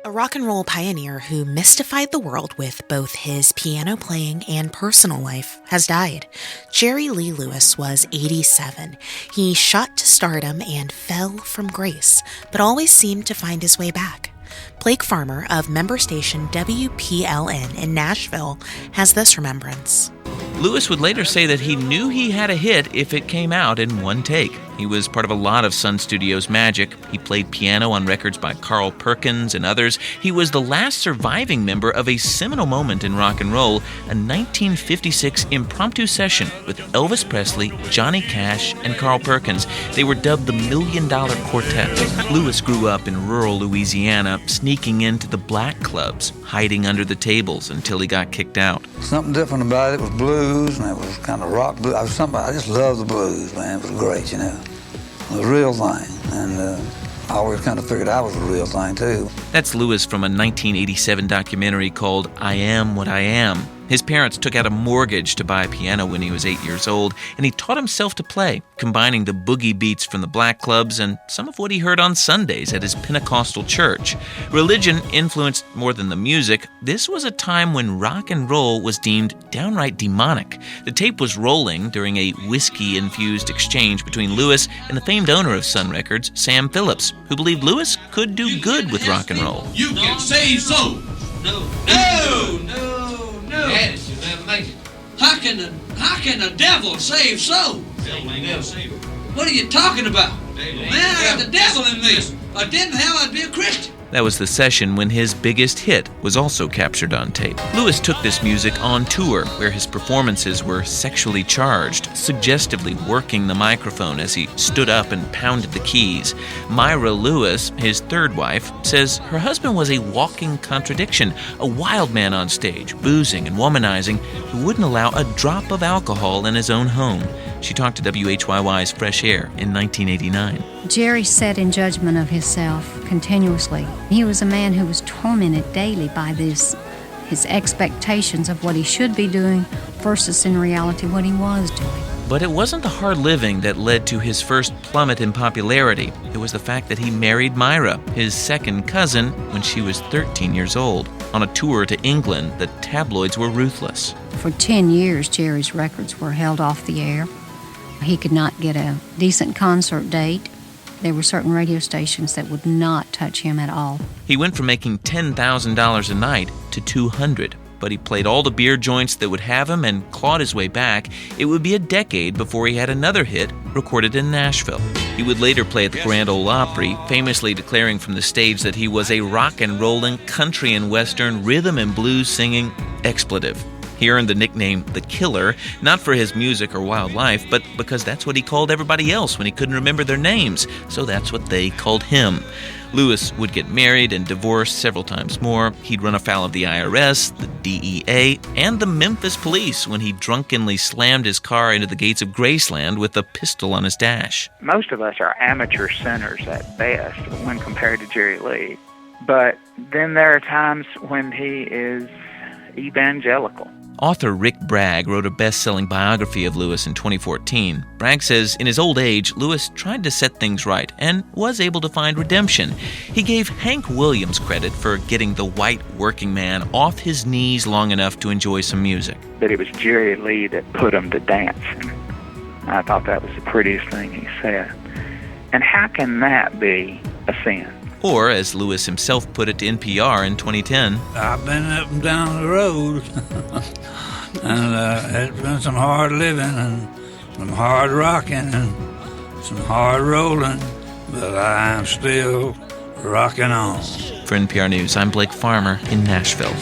A rock and roll pioneer who mystified the world with both his piano playing and personal life has died. Jerry Lee Lewis was 87. He shot to stardom and fell from grace, but always seemed to find his way back. Blake Farmer of member station WPLN in Nashville has this remembrance. Lewis would later say that he knew he had a hit if it came out in one take. He was part of a lot of Sun Studios magic. He played piano on records by Carl Perkins and others. He was the last surviving member of a seminal moment in rock and roll, a 1956 impromptu session with Elvis Presley, Johnny Cash, and Carl Perkins. They were dubbed the $1 Million Quartet. Lewis grew up in rural Louisiana, sneaking into the black clubs, hiding under the tables until he got kicked out. Something different about it was blues, and it was kind of rock blues. I just loved the blues, man. It was great, you know. It was a real thing, and I always kind of figured I was a real thing, too. That's Lewis from a 1987 documentary called I Am What I Am. His parents took out a mortgage to buy a piano when he was 8 years old, and he taught himself to play, combining the boogie beats from the black clubs and some of what he heard on Sundays at his Pentecostal church. Religion influenced more than the music. This was a time when rock and roll was deemed downright demonic. The tape was rolling during a whiskey-infused exchange between Lewis and the famed owner of Sun Records, Sam Phillips, who believed Lewis could do good with rock and roll. You can save souls. No. Pianist, you'll never make it. How can the devil save souls? What are you talking about? Man, I got the devil in me. If I didn't have, I'd be a Christian. That was the session when his biggest hit was also captured on tape. Lewis took this music on tour, where his performances were sexually charged, suggestively working the microphone as he stood up and pounded the keys. Myra Lewis, his third wife, says her husband was a walking contradiction, a wild man on stage, boozing and womanizing, who wouldn't allow a drop of alcohol in his own home. She talked to WHYY's Fresh Air in 1989. Jerry sat in judgment of himself continuously. He was a man who was tormented daily by his expectations of what he should be doing versus in reality what he was doing. But it wasn't the hard living that led to his first plummet in popularity. It was the fact that he married Myra, his second cousin, when she was 13 years old. On a tour to England, the tabloids were ruthless. For 10 years, Jerry's records were held off the air. He could not get a decent concert date. There were certain radio stations that would not touch him at all. He went from making $10,000 a night to $200,000. But he played all the beer joints that would have him and clawed his way back. It would be a decade before he had another hit recorded in Nashville. He would later play at the Grand Ole Opry, famously declaring from the stage that he was a rock and rollin', country and western, rhythm and blues singing expletive. He earned the nickname The Killer, not for his music or wild life, but because that's what he called everybody else when he couldn't remember their names, so that's what they called him. Lewis would get married and divorced several times more. He'd run afoul of the IRS, the DEA, and the Memphis police when he drunkenly slammed his car into the gates of Graceland with a pistol on his dash. Most of us are amateur sinners at best when compared to Jerry Lee. But then there are times when he is evangelical. Author Rick Bragg wrote a best-selling biography of Lewis in 2014. Bragg says in his old age, Lewis tried to set things right and was able to find redemption. He gave Hank Williams credit for getting the white working man off his knees long enough to enjoy some music. But it was Jerry Lee that put him to dancing. I thought that was the prettiest thing he said. And how can that be a sin? Or, as Lewis himself put it to NPR in 2010, I've been up and down the road, and it's been some hard living and some hard rocking and some hard rolling, but I'm still rocking on. For NPR News, I'm Blake Farmer in Nashville.